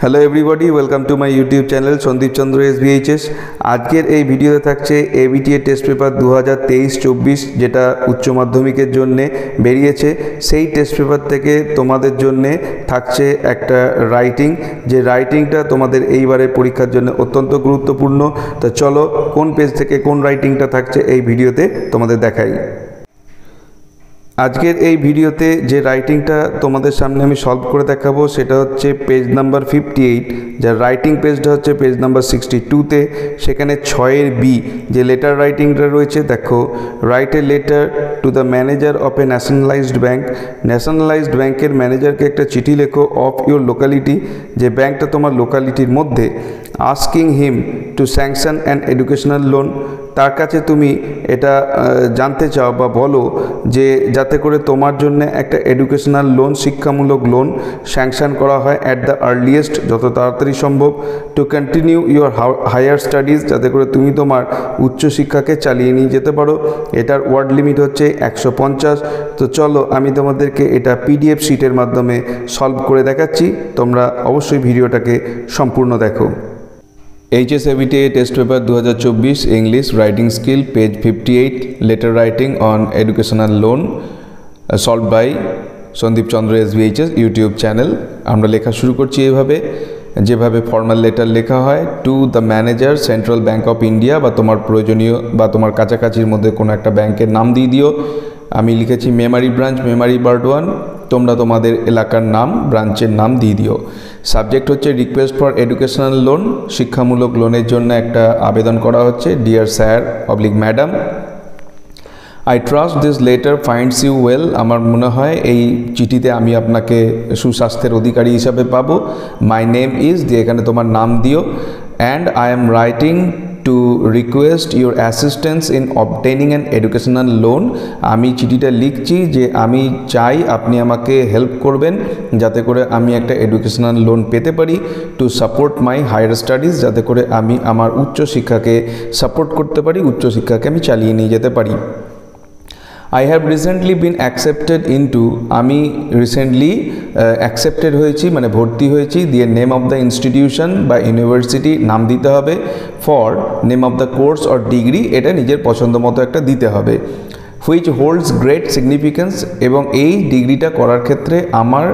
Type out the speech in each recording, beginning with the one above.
Hello everybody, welcome to my YouTube channel Sandip Chandra SBHS। আজকের এই ভিডিওতে থাকছে ABTA টেস্ট পেপার 2023-24 যেটা উচ্চ মাধ্যমিকের জন্যে বেরিয়েছে। সেই টেস্ট পেপার থেকে তোমাদের জন্যে থাকছে একটা রাইটিং, যে রাইটিংটা তোমাদের এইবারের পরীক্ষার জন্য অত্যন্ত গুরুত্বপূর্ণ। তো চলো কোন পেজ থেকে কোন রাইটিংটা থাকছে এই ভিডিওতে তোমাদের দেখাই। আজকের এই ভিডিওতে যে রাইটিংটা তোমাদের সামনে আমি সলভ করে দেখাবো সেটা হচ্ছে পেজ নাম্বার 58, যার রাইটিং পেজটা হচ্ছে পেজ নাম্বার 62-তে। সেখানে 6-এর বি যে লেটার রাইটিংটা রয়েছে, দেখো, write a letter to the manager of A nationalised bank. Nationalised ব্যাঙ্কের ম্যানেজারকে একটা চিঠি লেখো অফ ইউর লোকালিটি, যে ব্যাঙ্কটা তোমার লোকালিটির মধ্যে। Asking him to sanction an educational loan, তার কাছে তুমি এটা জানতে চাও বা বলো যে যাতে করে তোমার জন্য একটা এডুকেশনাল লোন, শিক্ষামূলক লোন স্যাংশন করা হয় অ্যাট দ্য আর্লিয়েস্ট, যত তাড়াতাড়ি সম্ভব। To continue your higher studies, যাতে করে তুমি তোমার উচ্চশিক্ষাকে চালিয়ে নিয়ে যেতে পারো। এটার ওয়ার্ড লিমিট হচ্ছে 150। তো চলো আমি তোমাদেরকে এটা PDF শিটের মাধ্যমে সলভ করে দেখাচ্ছি, তোমরা অবশ্যই ভিডিওটাকে সম্পূর্ণ দেখো। HS ABTA test paper 2024 English writing skill, page 58, letter writing on educational loan, solve by Sandip Chandra SBHS YouTube channel. আমরা লেখা শুরু করছি এভাবে, যেভাবে ফর্মাল লেটার লেখা হয়। To the manager central bank of India, বা তোমার প্রয়োজনীয় বা তোমার কাছাকাছির মধ্যে কোনো একটা ব্যাংকের নাম দিয়ে দিও। আমি লিখেছি মেমারি ব্রাঞ্চ, মেমারি বারডোয়ান। তোমরা তোমাদের এলাকার নাম, ব্রাঞ্চের নাম দিয়ে দিও। সাবজেক্ট হচ্ছে রিকোয়েস্ট ফর এডুকেশনাল লোন, শিক্ষামূলক লোনের জন্য একটা আবেদন করা হচ্ছে। Dear sir oblique madam, I trust this letter finds you well. আমার মনে হয় এই চিঠিতে আমি আপনাকে সুস্বাস্থ্যের অধিকারী হিসাবে পাবো। মাই নেম ইজ, দিয়ে এখানে তোমার নাম দিও। And I am writing to request your assistance in obtaining an educational loan. আমি চিঠিটা লিখছি যে আমি চাই আপনি আমাকে হেল্প করবেন যাতে করে আমি একটা এডুকেশনাল লোন পেতে পারি। To support my higher studies, যাতে করে আমি আমার উচ্চশিক্ষাকে সাপোর্ট করতে পারি, উচ্চশিক্ষাকে আমি চালিয়ে নিয়ে যেতে পারি। I have recently been accepted into, আমি রিসেন্টলি অ্যাকসেপ্টেড হয়েছি মানে ভর্তি হয়েছি। দিয়ে নেম অফ দ্য ইনস্টিটিউশন বা ইউনিভার্সিটি নাম দিতে হবে। For name of the course or degree, এটা নিজের পছন্দ মতো একটা দিতে হবে। হুইচ হোল্ডস গ্রেট সিগনিফিকেন্স, এবং এই ডিগ্রিটা করার ক্ষেত্রে আমার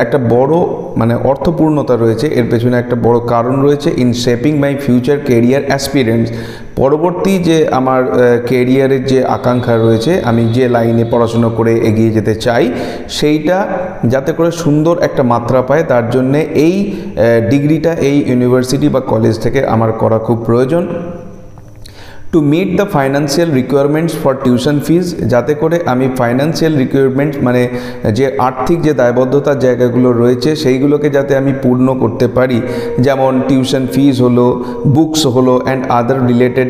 একটা বড় মানে অর্থপূর্ণতা রয়েছে, এর পেছনে একটা বড় কারণ রয়েছে। In shaping my future career aspirants, পরবর্তী যে আমার কেরিয়ারের যে আকাঙ্ক্ষা রয়েছে, আমি যে লাইনে পড়াশুনো করে এগিয়ে যেতে চাই, সেইটা যাতে করে সুন্দর একটা মাত্রা পায়, তার জন্যে এই ডিগ্রিটা এই ইউনিভার্সিটি বা কলেজ থেকে আমার করা খুব প্রয়োজন। To meet the financial requirements for tuition fee, যাতে করে আমি ফাইন্যান্সিয়াল রিকোয়ারমেন্টস মানে যে আর্থিক যে দায়বদ্ধতার জায়গাগুলো রয়েছে সেইগুলোকে যাতে আমি পূর্ণ করতে পারি। যেমন টিউশন ফিজ হলো, বুকস হলো, অ্যান্ড আদার রিলেটেড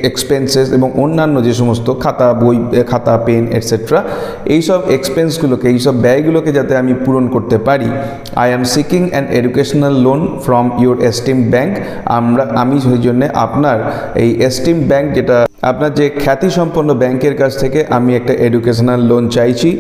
এক্সপেন্সেস, এবং অন্যান্য যে সমস্ত খাতা, বই, খাতা, পেন এটসেট্রা, এইসব এক্সপেন্সগুলোকে, এইসব ব্যয়গুলোকে যাতে আমি পূরণ করতে পারি। I am seeking an educational loan from your esteem bank, আমি সেই জন্যে আপনার এই এস্টিম ব্যাংক, যেটা আপনার যে খ্যাতিসম্পন্ন ব্যাংকের কাছ থেকে আমি একটা এডুকেশনাল লোন চাইছি।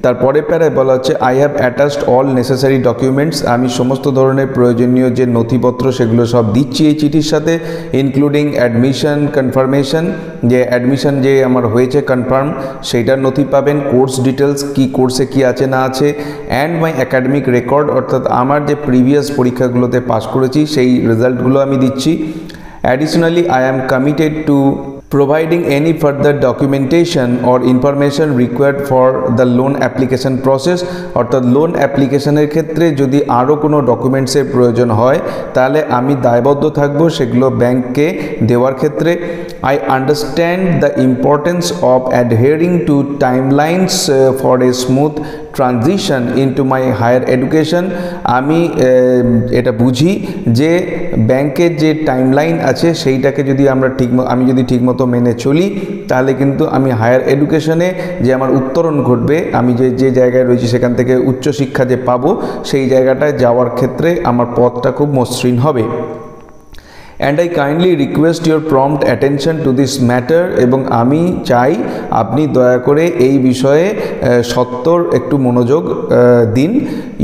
তারপরে প্যারায় বলা হচ্ছে I have attached all necessary documents, আমি সমস্ত ধরনের প্রয়োজনীয় যে নথিপত্র সেগুলো সব দিচ্ছি এই চিঠির সাথে। ইনক্লুডিং অ্যাডমিশন কনফার্মেশন, যে অ্যাডমিশন যে আমার হয়েছে কনফার্ম, সেইটার নথি পাবেন। কোর্স ডিটেলস, কি কোর্সে কি আছে না আছে। অ্যান্ড মাই অ্যাকাডেমিক রেকর্ড, অর্থাৎ আমার যে প্রিভিয়াস পরীক্ষাগুলোতে পাস করেছি সেই রেজাল্টগুলো আমি দিচ্ছি। Additionally, I am committed to providing any further documentation or information required for the loan application process, অর্থাৎ লোন অ্যাপ্লিকেশনের ক্ষেত্রে যদি আরও কোনো ডকুমেন্টসের প্রয়োজন হয় তাহলে আমি দায়বদ্ধ থাকব সেগুলো ব্যাংককে দেওয়ার ক্ষেত্রে। I understand the importance of adhering to timelines for a smooth transition into my higher education, আমি এটা বুঝি যে ব্যাংকের যে টাইমলাইন আছে সেইটাকে যদি আমি যদি ঠিকমতো মেনে চলি তাহলে কিন্তু আমি হায়ার এডুকেশনে যে আমার উত্তরণ ঘটবে, আমি যে জায়গায় রয়েছি সেখান থেকে উচ্চশিক্ষা যে পাবো সেই জায়গাটায় যাওয়ার ক্ষেত্রে আমার পথটা খুব মসৃণ হবে। And I kindly request your prompt attention to this matter, এবং আমি চাই আপনি দয়া করে এই বিষয়ে সত্বর একটু মনোযোগ দিন।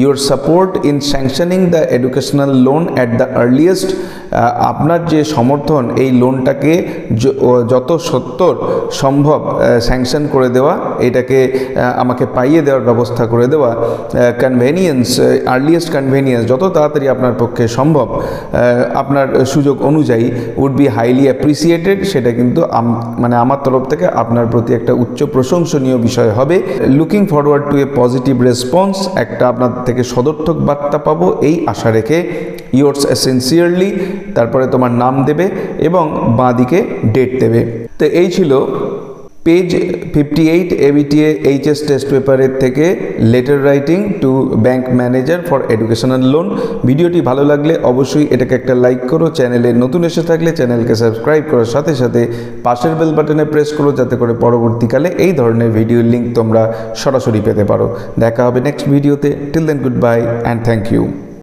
Your support in sanctioning the educational loan at the earliest, আপনার যে সমর্থন এই লোনটাকে যত সত্বর সম্ভব স্যাংশন করে দেওয়া, এটাকে আমাকে পাইয়ে দেওয়ার ব্যবস্থা করে দেওয়া, কনভেনিয়েন্স, আর্লিয়েস্ট কনভেনিয়েন্স, যত তাড়াতাড়ি আপনার পক্ষে সম্ভব আপনার সুযোগ অনুযায়ী, উড বি হাইলি অ্যাপ্রিসিয়েটেড, সেটা কিন্তু মানে আমার তরফ থেকে আপনার প্রতি একটা উচ্চ প্রশংসনীয় বিষয় হবে। Looking forward to A positive response, একটা আপনার থেকে সদর্থক বার্তা পাবো এই আশা রেখে, ইয়োর্স সিনসিয়ারলি, তারপরে তোমার নাম দেবে এবং বাঁ দিকে ডেট দেবে। তো এই ছিল পেজ 58 ABTA HS টেস্ট পেপারের থেকে letter writing to bank manager for educational loan. ভিডিওটি ভালো লাগলে অবশ্যই এটাকে একটা লাইক করো, চ্যানেলে নতুন এসে থাকলে চ্যানেলকে সাবস্ক্রাইব করার সাথে সাথে পাশের বেল বাটনে প্রেস করো, যাতে করে পরবর্তীকালে এই ধরনের ভিডিওর লিঙ্ক তোমরা সরাসরি পেতে পারো। দেখা হবে নেক্সট ভিডিওতে। Till then good bye and thank you.